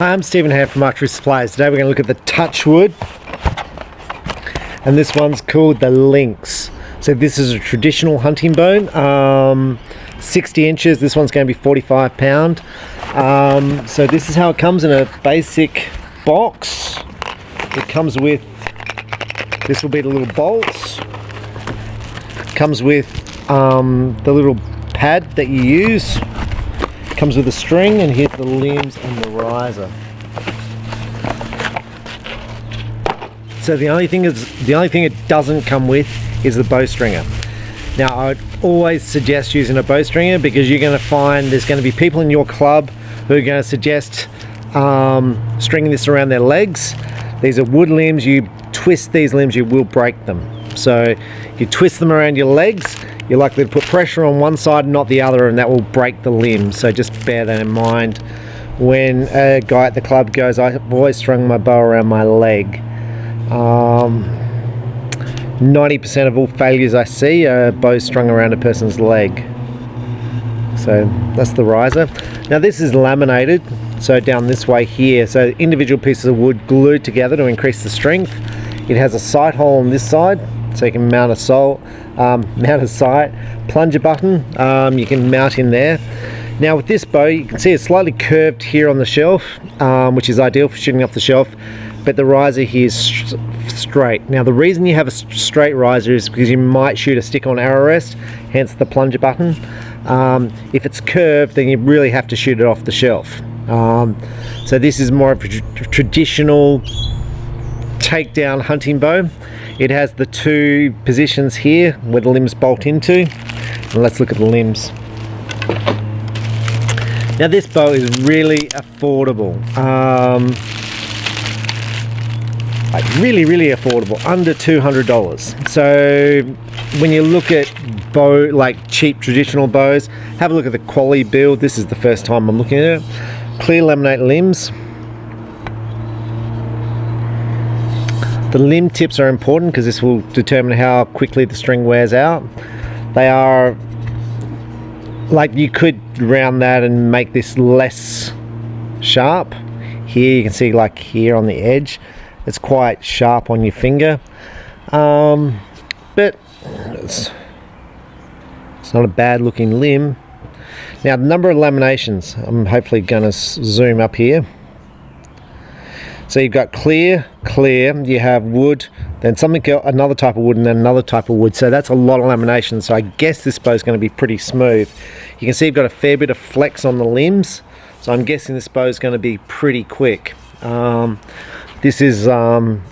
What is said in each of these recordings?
I'm Stephen here from Archery Supplies. Today we're going to look at the Touchwood, and this one's called the Lynx. So this is a traditional hunting bow, 60 inches. This one's going to be 45 pound. So this is how it comes in a basic box. It comes with, this will be the little bolts. It comes with the little pad that you use. Comes with a string, and here's the limbs and the riser. So the only thing it doesn't come with is the bow stringer. Now I'd always suggest using a bow stringer because you're going to find there's going to be people in your club who are going to suggest stringing this around their legs. These are wood limbs. You twist these limbs, you will break them. So you twist them around your legs, you're likely to put pressure on one side and not the other, and that will break the limb. So just bear that in mind when a guy at the club goes, I've always strung my bow around my leg. 90% of all failures I see are bows strung around a person's leg. So that's the riser. Now this is laminated, so down this way here, so individual pieces of wood glued together to increase the strength. It has a sight hole on this side, so you can mount a sight, plunger button, you can mount in there. Now with this bow, you can see it's slightly curved here on the shelf, which is ideal for shooting off the shelf, but the riser here is straight. Now the reason you have a straight riser is because you might shoot a stick-on arrow rest, hence the plunger button. If it's curved, then you really have to shoot it off the shelf. So this is more of a traditional takedown hunting bow. It has the two positions here where the limbs bolt into. And let's look at the limbs. Now this bow is really affordable, like really affordable, under $200. So when you look at bow, like cheap traditional bows, have a look at the quality build. This is the first time I'm looking at it. Clear laminate limbs. The limb tips are important because this will determine how quickly the string wears out. They are, like, you could round that and make this less sharp. Here you can see, like here on the edge, it's quite sharp on your finger, but it's not a bad looking limb. Now the number of laminations, I'm hopefully going to zoom up here. So you've got clear, you have wood, then something else, another type of wood, and then another type of wood. So that's a lot of lamination. So I guess this bow is going to be pretty smooth. You can see you've got a fair bit of flex on the limbs. So I'm guessing this bow is going to be pretty quick. This is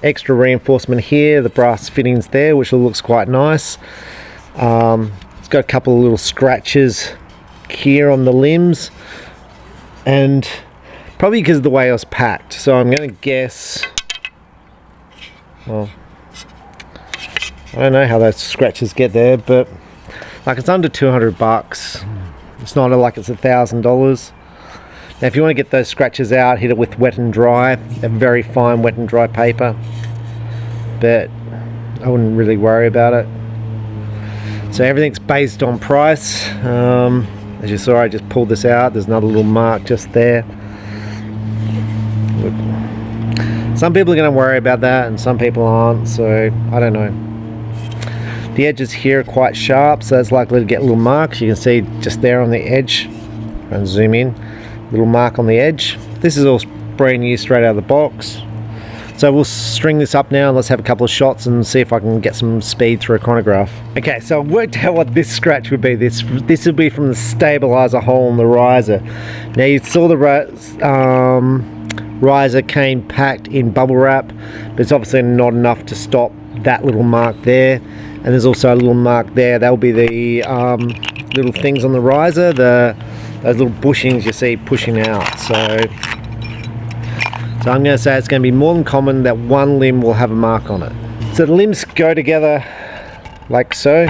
extra reinforcement here, the brass fittings there, which looks quite nice. It's got a couple of little scratches here on the limbs, and probably because of the way it was packed. So I'm going to guess, well, I don't know how those scratches get there, but like it's under 200 bucks. It's not like it's $1,000. Now if you want to get those scratches out, hit it with wet and dry, a very fine wet and dry paper, but I wouldn't really worry about it. So everything's based on price. As you saw, I just pulled this out. There's another little mark just there. Some people are going to worry about that and some people aren't, so I don't know. The edges here are quite sharp, so it's likely to get little marks. You can see just there on the edge, and zoom in, little mark on the edge. This is all brand new straight out of the box. So we'll string this up now and let's have a couple of shots and see if I can get some speed through a chronograph. Okay, so I've worked out what this scratch would be. This would be from the stabilizer hole in the riser. Now you saw the riser came packed in bubble wrap, but it's obviously not enough to stop that little mark there. And there's also a little mark there. That'll be the little things on the riser, those little bushings you see pushing out. So I'm going to say it's going to be more than common that one limb will have a mark on it. So the limbs go together like so.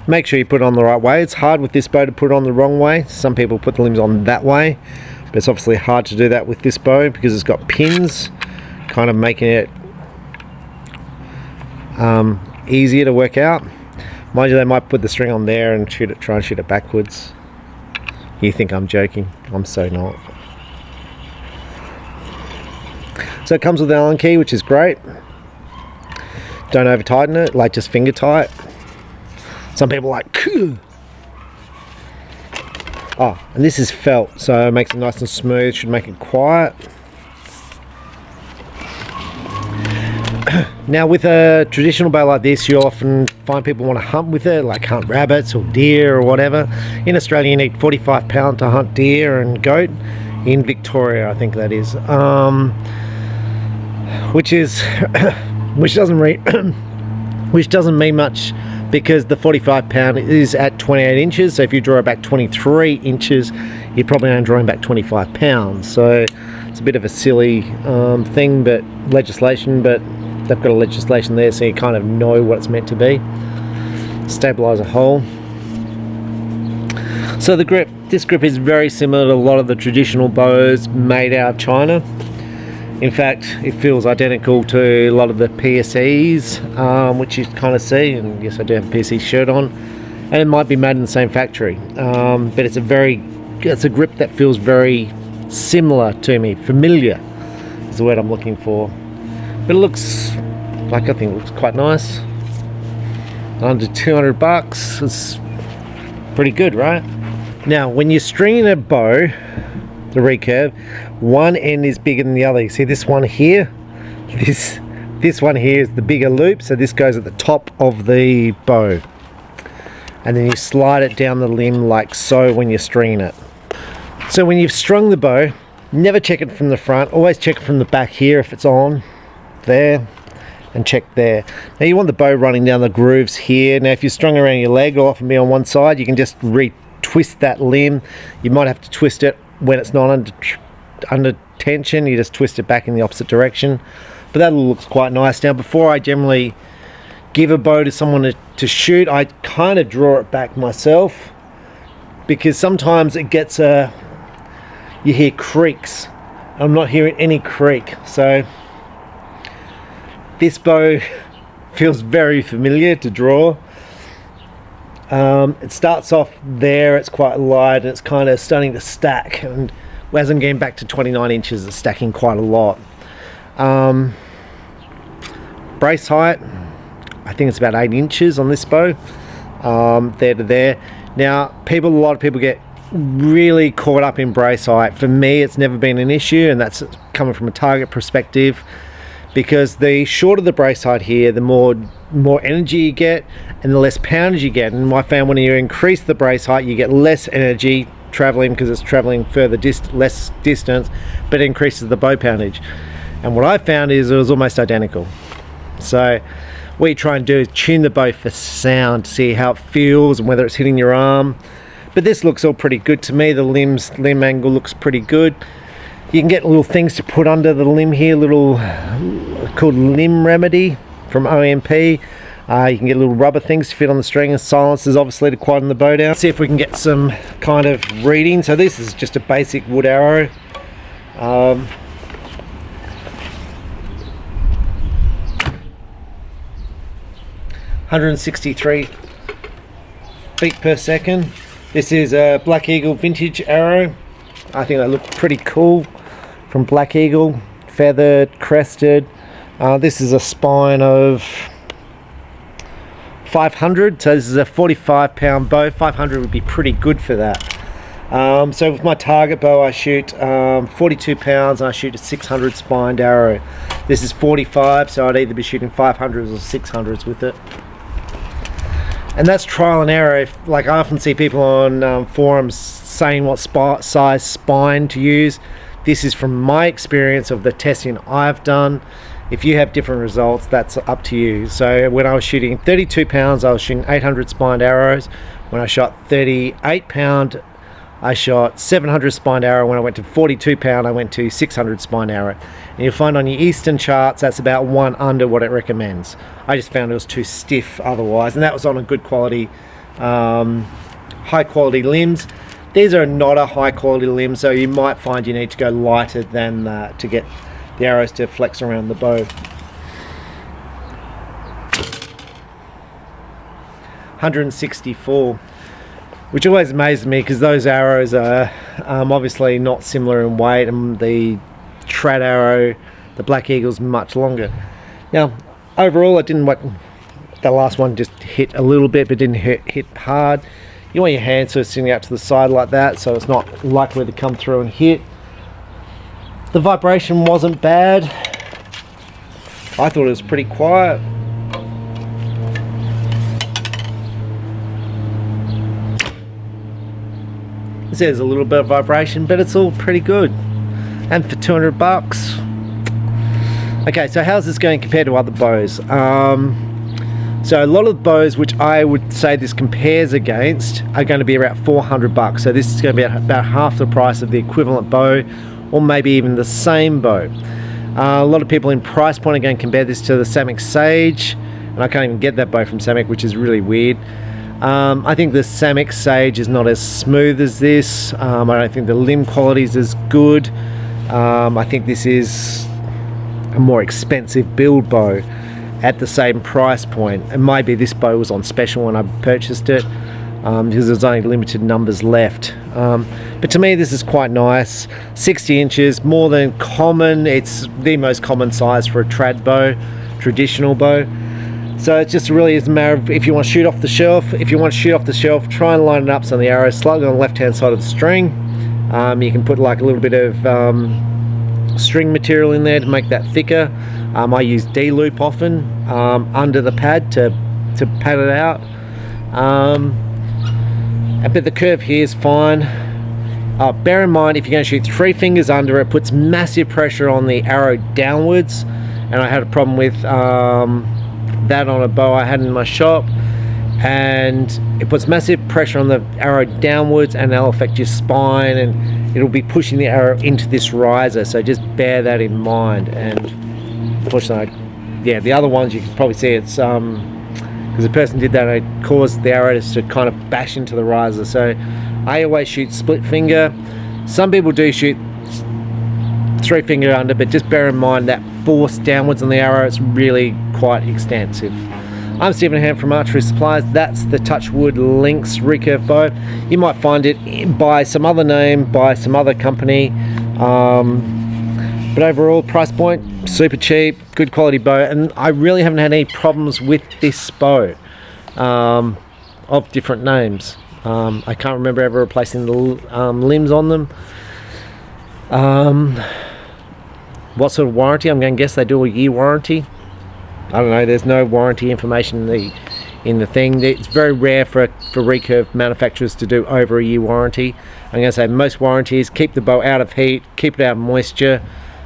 Make sure you put it on the right way. It's hard with this bow to put it on the wrong way. Some people put the limbs on that way, but it's obviously hard to do that with this bow because it's got pins, kind of making it easier to work out. Mind you, they might put the string on there and try and shoot it backwards. You think I'm joking? I'm so not. So it comes with an Allen key, which is great. Don't over tighten it, like just finger tight. Some people are like, "Phew." Oh, and this is felt, so it makes it nice and smooth, should make it quiet. Now with a traditional bow like this, you often find people want to hunt with it, like hunt rabbits or deer or whatever. In Australia you need 45 pound to hunt deer and goat. In Victoria I think that is. Which doesn't mean much, because the 45 pound is at 28 inches, so if you draw it back 23 inches you're probably only drawing back 25 pounds, so it's a bit of a silly thing, but legislation, but they've got a legislation there, so you kind of know what it's meant to be. Stabilizer hole. So the grip, this grip is very similar to a lot of the traditional bows made out of China. In fact, it feels identical to a lot of the PSEs, which you kind of see, and yes, I do have a PSE shirt on, and it might be made in the same factory, but it's a grip that feels very similar to me. Familiar is the word I'm looking for. But it looks like, I think it looks quite nice. Under 200 bucks, it's pretty good, right? Now, when you're stringing a bow, the recurve, one end is bigger than the other. You see this one here? This one here is the bigger loop, so this goes at the top of the bow. And then you slide it down the limb like so when you're stringing it. So when you've strung the bow, never check it from the front, always check it from the back here if it's on. There, and check there. Now you want the bow running down the grooves here. Now if you're strung around your leg, it'll often be on one side. You can just re-twist that limb. You might have to twist it when it's not under tension. You just twist it back in the opposite direction. But that looks quite nice. Now before I generally give a bow to someone to shoot, I kind of draw it back myself, because sometimes it gets you hear creaks. I'm not hearing any creak, so this bow feels very familiar to draw. It starts off there, it's quite light, and it's kind of starting to stack, and as I'm getting back to 29 inches it's stacking quite a lot. Brace height, I think it's about 8 inches on this bow, there to there. Now a lot of people get really caught up in brace height. For me it's never been an issue, and that's coming from a target perspective, because the shorter the brace height here, the more energy you get and the less poundage you get. And I found when you increase the brace height you get less energy traveling, because it's traveling further less distance, but it increases the bow poundage. And what I found is it was almost identical. So what you try and do is tune the bow for sound to see how it feels and whether it's hitting your arm. But this looks all pretty good to me. The limb angle looks pretty good. You can get little things to put under the limb here, called limb remedy from OMP. You can get little rubber things to fit on the string, and silencers obviously to quieten the bow down. Let's see if we can get some kind of reading. So this is just a basic wood arrow. 163 feet per second. This is a Black Eagle vintage arrow. I think they look pretty cool, from Black Eagle, feathered, crested. This is a spine of 500, so this is a 45 pound bow. 500 would be pretty good for that. So with my target bow I shoot 42 pounds and I shoot a 600 spined arrow. This is 45, so I'd either be shooting 500s or 600s with it. And that's trial and error. Like I often see people on forums saying what size spine to use. This is from my experience of the testing I've done. If you have different results, that's up to you. So when I was shooting 32 pounds, I was shooting 800 spined arrows. When I shot 38 pound, I shot 700 spined arrow. When I went to 42 pound, I went to 600 spined arrow. And you'll find on your Eastern charts, that's about one under what it recommends. I just found it was too stiff otherwise, and that was on a good quality, high quality limbs. These are not a high quality limb, so you might find you need to go lighter than that to get the arrows to flex around the bow. 164, which always amazes me because those arrows are obviously not similar in weight, and the trad arrow The Black Eagle's much longer. Now, overall, I didn't want the last one just hit a little bit, but didn't hit hard. You want your hand sort of sitting out to the side like that, so it's not likely to come through and hit. The vibration wasn't bad. I thought it was pretty quiet. There's a little bit of vibration, but it's all pretty good. And for 200 bucks. Okay, so how's this going compared to other bows? So a lot of the bows which I would say this compares against are going to be about 400 bucks. So this is going to be about half the price of the equivalent bow, or maybe even the same bow. A lot of people in price point are going to compare this to the Samick Sage, and I can't even get that bow from Samick, which is really weird. I think the Samick Sage is not as smooth as this. I don't think the limb quality is as good. I think this is a more expensive build bow at the same price point. And maybe this bow was on special when I purchased it, because there's only limited numbers left. But to me, this is quite nice. 60 inches, more than common. It's the most common size for a trad bow, traditional bow. So it just really is a matter of if you want to shoot off the shelf. If you want to shoot off the shelf, try and line it up so the arrow is slightly on the left hand side of the string. You can put like a little bit of string material in there to make that thicker. I use D-loop often under the pad to pad it out. But the curve here is fine. Bear in mind, if you're going to shoot 3 fingers under, it puts massive pressure on the arrow downwards, and I had a problem with that on a bow I had in my shop, and it puts massive pressure on the arrow downwards, and that'll affect your spine, and it'll be pushing the arrow into this riser. So just bear that in mind. And unfortunately, yeah, the other ones you can probably see it's because the person did that, it caused the arrow to kind of bash into the riser. So I always shoot split finger. Some people do shoot 3 finger under, but just bear in mind that force downwards on the arrow is really quite extensive. I'm Stephen Ham from Archery Supplies. That's the Touchwood Lynx recurve bow. You might find it by some other name, by some other company, but overall price point super cheap, good quality bow, and I really haven't had any problems with this bow of different names. I can't remember ever replacing the limbs on them. What sort of warranty? I'm going to guess they do a year warranty. I don't know, there's no warranty information in the thing. It's very rare for recurve manufacturers to do over a year warranty. I'm going to say most warranties keep the bow out of heat, keep it out of moisture,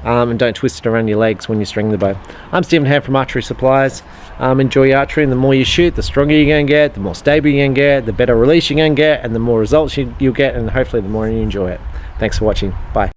and don't twist it around your legs when you string the bow. I'm Stephen Ham from Archery Supplies. Enjoy archery, and the more you shoot, the stronger you're going to get, the more stable you're going to get, the better release you're going to get, and the more results you'll get, and hopefully the more you enjoy it. Thanks for watching. Bye.